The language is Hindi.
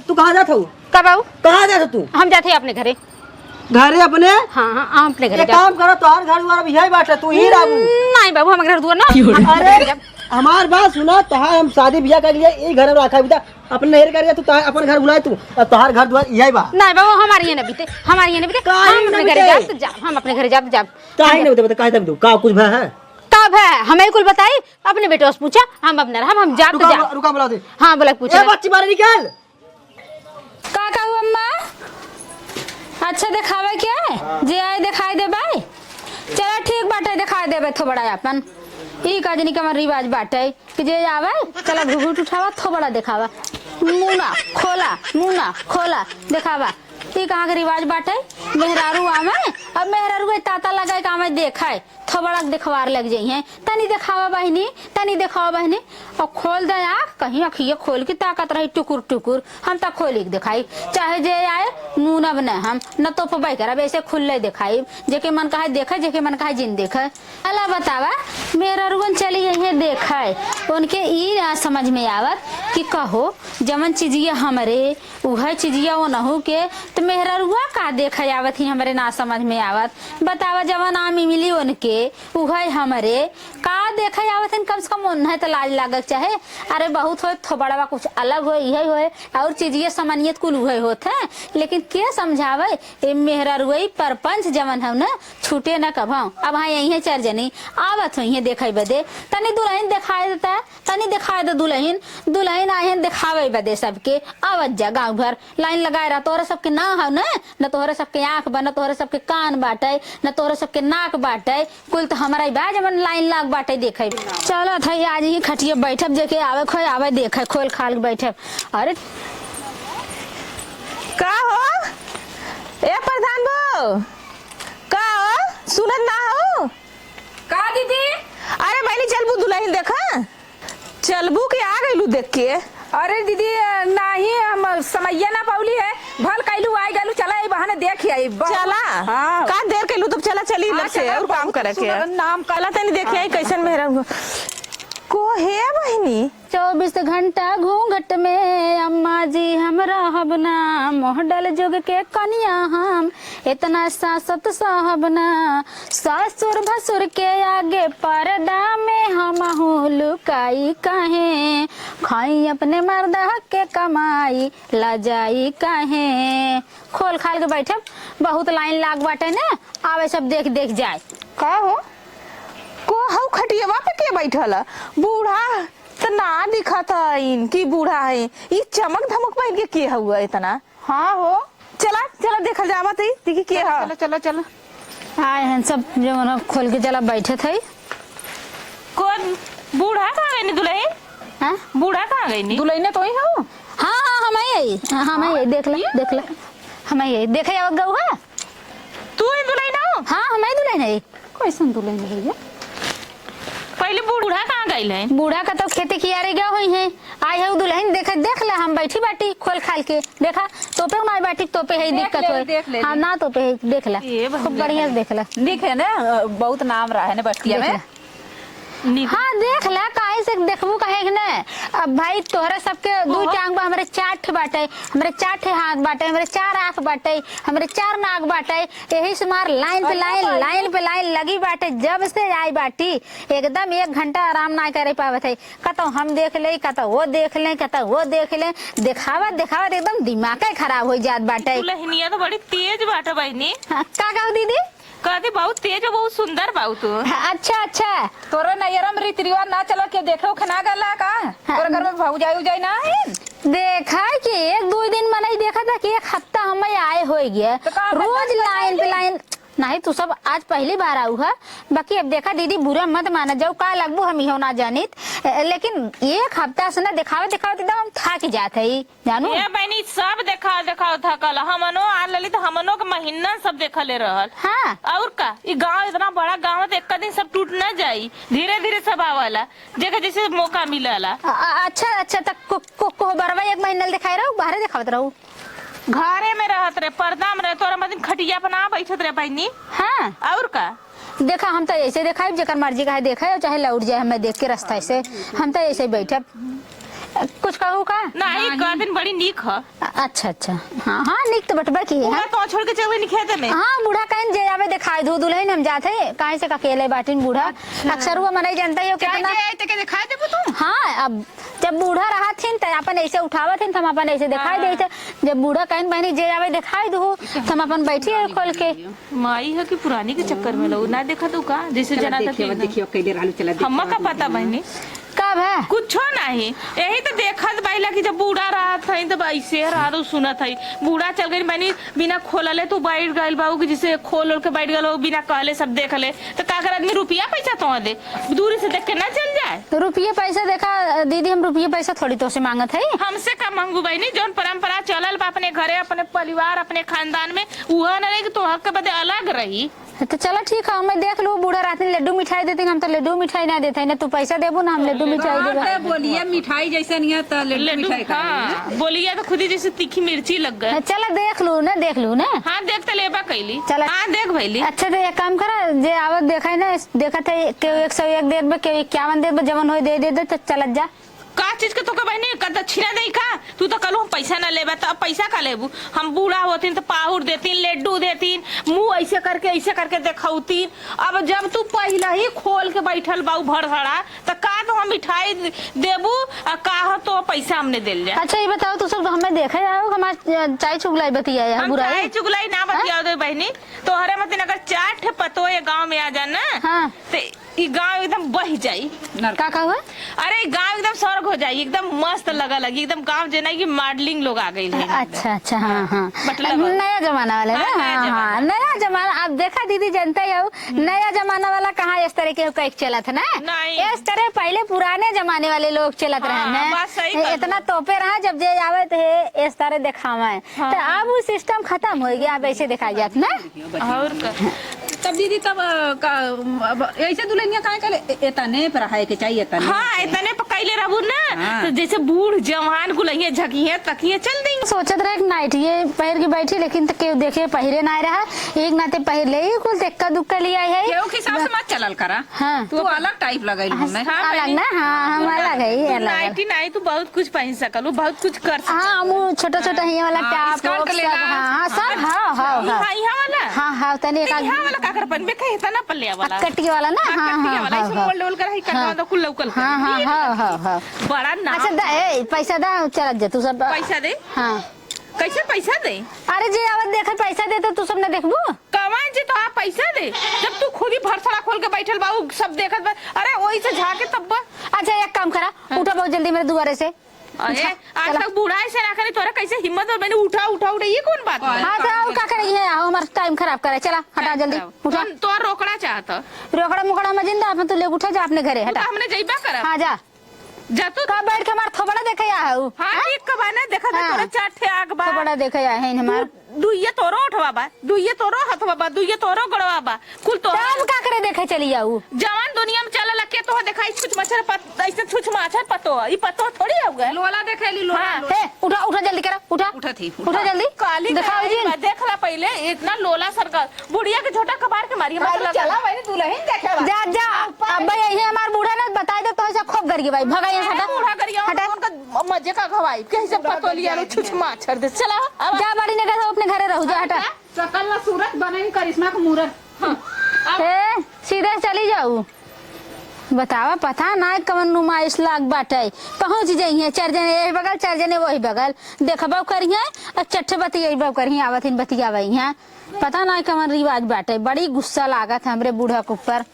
तू कहाँ जाता हूँ? कब आऊ? कहाँ जाता तू? हम जाते अपने घरे। घरे अपने? हाँ हाँ अपने घरे। काम करो तोहार घर द्वार भी यही बात है, तू ही राबू। नहीं बाबू हमारे घर द्वार ना। अरे हमार बात सुना, तोहार हम शादी बियाह कर लिया, यही घर में रखा भी था, अपने नहीं कर तू अपन घर बुलाए तू, तोहार घर द्वार यही बा। नहीं बाबू हमारे यहाँ नहीं बीते, हमारे यहाँ नहीं बीते। हम अपने घरे जाते जा, हम अपने घरे जाते जा। काहे नहीं बता काहे तक दू का कुछ भय है? कब है हमें कुल बताई, अपने बेटे से पूछा, हम अपने हम जाते जा। रुका बुला दे। हाँ बोला पूछा। बच्ची बाहर निकल। का कहू अम्मा? अच्छा दिखावे क्या है? जे आए दिखाई दे भाई। चलो ठीक बाटे दिखाई देबे थो बड़ा अपन। ई काजनी का रिवाज बाटे कि जे आवे चला घुघुट उठावा थो बड़ा दिखावा। मुना खोला दिखावा। ई कहाँ के रिवाज बाटे? मेहरारू आवे अब मेहरारू ताता लगाए का हमें देखाए थो बड़ा दिखवार लग जाई है। तनी दिखावा बहनी और खोल दे आँख, कहीं अखिए खोल के ताकत रही टुकुर टुकुर। हम तक खोल के दिखाई, चाहे जे आए मुंह न बने हम न तो पबाई करब, ऐसे खुले दिखाई। जेके मन कहा देखे, जेके मन कहा जिन देखे। अला बतावा मेहरारूगन चली यही देखाए, उनके ई ना समझ में आवत कि कहो जमन चीजिया हमरे वह चीजिया वो नहू के तो मेहरारूआ का देखे आवत ही हमरे ना समझ में आवत। बतावा जवन आमी मिली उनके वह हमरे का देखे आवत है, कम से कम उन्हें तो लाज लागत चाहे। अरे बहुत हो थो बड़ा कुछ अलग हो यही हो और चीजिए सामान्यत कुल हुए होते हैं, लेकिन के समझावे ए मेहरारूई परपंच जवन है ना छूटे न कभाऊ। अब हाँ यही चार जनी आवत हो यही देखे बदे, तनी दुल्हन दिखाई देता है, तनी दिखाई दे दुल्हन आए दिखावे बदे सबके। आवत जा गाँव भर लाइन लगाए रहा, तोहरे सबके ना हो न तोहरे सबके आँख बा, न तोहरे सबके कान बाटे, न तोहरे सबके नाक बाटे, कुल तो हमारा बा जवन लाइन लाग बाटे देखे। चलो थई आज ही खटिए बैठब, जेके आवे खोए आवे देखे खोल खाल के बैठब। अरे का हो ए प्रधान बो, का हो सुनत ना हो का दीदी? अरे मैंने चलबू दुल्हन देखा, चलबू के आ गईलू देख के। अरे दीदी नहीं हम समैया ना पाउली है, भल कैलू आई गलू चला ई बहाने देख आई चला हाँ। का देर कैलू तब चला चली लग से और काम करे के नाम कला तनी देख आई कैसन मेहरा को है बहनी। 24 घंटा घूंघट में अम्मा जी हम रहब ना, मोहडल जुग के कनिया हम इतना सासत साहब ना। ससुर भसुर के आगे पर्दा में हम लुकाई काहे, खाई अपने मर्दा के कमाई लजाई काहे। खोल खाल के बैठब, बहुत लाइन लाग बाटे ने, आवे सब देख देख जाए। का हो को हऊ खटिया पे के बैठल बूढ़ा तो ना दिखा था इनकी बूढ़ा है, ये चमक धमक पहन के हुआ इतना। हाँ हो चला चला देखा जावा थी देखी के है। चलो चलो चलो आए हैं सब जो खोल के चला बैठे थे। कौन बूढ़ा कहाँ गई दुल्हन? हाँ बूढ़ा कहाँ गई दुल्हने तो ही हो। हाँ हम यही, हम यही देख ले हम यही देखे अब गऊ है। तू ही दुल्हन हो? हाँ हम दुल्हन है। कैसन दुल्हन भैया? पहले बूढ़ा कहाँ गई है? बूढ़ा का तो खेती कियारे गया हुई है, आई है दुल्हन देख देख ले हम बैठी बाटी खोल खाल के देखा तोपे ना बैठी तोपे है दिक्कत हो। हाँ ना तोपे है देख ले खूब बढ़िया से देख ले। दिखे ना बहुत नाम रहा है ना बस्तिया में। हाँ देख ला काहे से देखबू कहे ने। अब भाई तोहरे सबके दू टांग बा, हमरे 4 ठे बाटे, हमरे 4 ठे हाथ बाटे, हमरे 4 आंख बाटे, हमरे 4 नाक बाटे। यही से मार लाइन पे लाइन लगी बाटे। जब से आई बाटी एकदम 1 घंटा आराम ना करे पावत है। कतो हम देख ले, कतो वो देख ले, कतो वो देख ले, दिखावत एकदम दिमाग खराब हो जात बाटे। दुल्हनिया तो बड़ी तेज बाटे बहनी। का कहू दीदी? कहती बहुत तेज और बहुत सुंदर बाऊ तू। अच्छा तोरे नैयरम रीति रिवाज ना चलो के देखे खना गला का तोरे घर में भाऊ जाई ना है। देखा कि 1-2 दिन में नहीं देखा था कि 1 हफ्ता हमें आए हो गया रोज लाइन पे लाइन। नहीं तू सब आज पहली बार आऊ है, बाकी अब देखा दीदी बुरा मत माना जाओ का लगबू हम ही ना जानित, लेकिन 1 हफ्ता से ना दिखावे एकदम हम थक जाते ही जानू। ये बहनी सब देखा थकल हमनो आ लली तो हमनो के महीना सब देखले रहल। हाँ और का ई गांव इतना बड़ा गांव है, एक दिन सब टूट ना जाई, धीरे धीरे सब आवाला जगह जैसे मौका मिलला। अच्छा तक को बरवा 1 महीना दिखाई रहू बाहर दिखावत रहू। घरे में रहत रे पर्दा में रहे तोरा मदिन खटिया पर ना बैठत रे बहनी। हाँ और का देखा हम तो ऐसे देखा जेकर मर्जी का है देखा चाहे लौट जाए हमें देख के रास्ता से, हम तो ऐसे बैठे कुछ कहू का? नहीं का दिन बड़ी नीक ह अच्छा अच्छा हाँ हाँ निक तो बटबा की है पूरा तो छोड़ के चल गई खेत में। हाँ बूढ़ा कहीं जे आवे दिखाई दो दुल्हन हम जाते हैं काहे से अकेले बाटिन बूढ़ा अक्सर वो मनाई जानता है कितना के दिखा देबो तू। हाँ अब जब बूढ़ा रहा थीन तो अपन ऐसे उठावत थीन हम अपन ऐसे दिखाई देते जब बूढ़ा कहीं बहनी जे आवे दिखाई दो हम अपन बैठी है खोल के माई है कि पुरानी के चक्कर में लो ना देखा तू का जैसे जना देखियो कैले रहलू चला हम्मा का पता बहनी कब है कुछ नहीं यही तो देखत बाइला कि जब बूढ़ा रहा था तो ऐसे रहा तो सुनत है बूढ़ा चल गई मैंने बिना खोलले तो बैठ गई बाबू कि जिसे खोल के बैठ गए बिना कहले सब देख ले तो का कर आदमी रुपया पैसा तो दे दूरी से देख के ना चल जाए तो रुपये पैसा देखा दीदी हम रुपये पैसा थोड़ी तो से मांगत है हमसे का मांगू बहनी जौन परंपरा चलल बा अपने घरे अपने परिवार अपने खानदान में वह नहीं कि तोहर के बदे अलग रही तो चलो ठीक है मैं देख लू बूढ़ा रात में लड्डू मिठाई देते हम तो लड्डू मिठाई ना देते ना तू पैसा देबू ना हम लड्डू मिठाई देबे बोलिए मिठाई जैसे नहीं है तो लड्डू मिठाई खा हाँ बोलिए तो खुद ही जैसे तीखी मिर्ची लग गए चलो देख लू ना हाँ देख तो लेबा कैली चला। हाँ देख भैली अच्छा तो एक काम करा जे आवत देखा है ना देखा था केहू 101 देर में केहू 51 देर में जवन हो दे तो चलत जा का चीज के तो के बहनी का दक्षिणा नहीं का तू तो कल हम पैसा ना लेबा तो अब पैसा का लेबू हम बूढ़ा होतीन तो पाहुर देतीन लड्डू देतीन मुंह ऐसे करके दिखाउतीन अब जब तू पहले ही खोल के बैठल बाऊ भड़भड़ा तो का तो हम मिठाई देबू का तो पैसा हमने दिल जाए। अच्छा ये बताओ तू सब हमें देखा जाओ हमारे चाय चुगलाई बतिया है हम बुरा चाय चुगलाई ना बतिया दे बहनी तो हरे मत अगर 4 ठे पतो ये गांव में आ जाना हाँ तो ये गांव एकदम बह जाई का हुआ अरे गांव एकदम स्वर्ग हो जाई एकदम मस्त लगी एकदम गांव जना की मॉडलिंग लोग आ गई है। अच्छा अच्छा हाँ हाँ मतलब नया जमाना वाला हाँ, ना नया हाँ जमाना। हाँ नया जमाना अब देखा दीदी जानते हो नया जमाना वाला कहाँ इस तरह के कैक चला था ना नहीं। इस तरह पहले पुराने जमाने वाले लोग चलत हाँ, रहे बात सही कहत इतना तोपे रहा जब जे आवे थे इस तरह दिखावा है तो अब वो सिस्टम खत्म हो गया अब ऐसे दिखाई जात ना और का तब दीदी तब ऐसे दुल्हनिया काहे करे एतने पर रहे के चाहिए एतने हाँ इतने पकैले रहू ना हाँ। तो जैसे बूढ़ जवान गुलैया झकिया तकिया चल देंगे सोचत रहे नाइट ये पहर के बैठी लेकिन तो केहू देखे पहिरे ना रहा एक नाते पहर ले ही कुल देखा दुक्का लिया है केहू के हिसाब से मत चलल करा हाँ तू अलग टाइप लगई हमें हाँ, अलग ना हाँ हम अलग है ये अलग है। 99 तो बहुत कुछ पहन सकल बहुत कुछ कर सकल हाँ वो छोटा छोटा ही वाला हाँ, टाप स्कर्ट सब लेला। हाँ सब हाँ हाँ हाँ यहाँ वाला हाँ हाँ तने एक यहाँ वाला का कर पन बे कहे तना पल्ले वाला कट्टी वाला ना हाँ कट्टी हाँ वाला हाँ इसे हाँ मोल डोल कर ही करना तो कुल लौकल हाँ हाँ हाँ हाँ हाँ बड़ा ना अच्छा पैसा दा चल जा तू सब पैसा दे हाँ कैसे पैसा दे अरे जे आवत देखे पैसा दे तो तू सब न देखबू कमान जी तो आप पैसा दे जब तू खुद ही भरसड़ा खोल के बैठल बाबू सब देखत बा अरे वही से झाके तब अच्छा एक काम करा उठा बहुत जल्दी मेरे दुआरे से अरे आज तक बूढ़ा ऐसे ना करे तोरा कैसे हिम्मत और मैंने उठा ये कौन बात है हाँ तो आओ का करेगी है आओ हमारा टाइम खराब करे चला हटा जल्दी उठा तो रोकना चाहता रोकड़ा मुकड़ा में जिंदा अपन तू ले उठा जा अपने घरे हटा हमने जइबा करा हाँ जा जा तू का बैठ के हमार थोबड़ा देखे आ हूँ हाँ ठीक कबाना देखा था हाँ। तोरा 4 ठे आग बा थोबड़ा देखे आ है हमार दुइये तोरो उठवा बा दुइये तोरो हथवा बा दुइये तोरो गड़वा बा कुल तो तब का करे देखे चली आऊ जवान दुनिया में चला लगे तो दिखाई छुछ मच्छर ऐसे छुछ माछर पतो ई पतो थोड़ी हो गए लोला देखेली लोला हाँ। लोला। हे उठा उठा जल्दी करा उठा उठा थी उठा जल्दी काली दिखाओ जी देख ला पहले इतना लोला सरकार बुढ़िया के छोटा कबार के मारी मतलब चला भाई दुल्हन देखे जा जा अब भाई यही हमार बूढ़ा ना बता दे तो ऐसा खूब करगी भाई भगा यहाँ से बूढ़ा करिया हटा उनका मजे का घवाई कैसे पतो लिया लो छुछ माछर दे चला अब जा बाड़ी ने कहा अपने घरे रहू जा हटा सकल ना सूरत बने करिश्मा का मूरत ए सीधे चली जाऊ बतावा पता ना कवन नुमाइश लाग बाटे पहुंच जाइए 4 जने यही बगल 4 जने वही बगल देखबा करिए और चट्ठे बतियाबा करिए आवथिन बतियाबा यहाँ पता ना कवन रिवाज बाटे बड़ी गुस्सा लागत हमरे बूढ़ा के ऊपर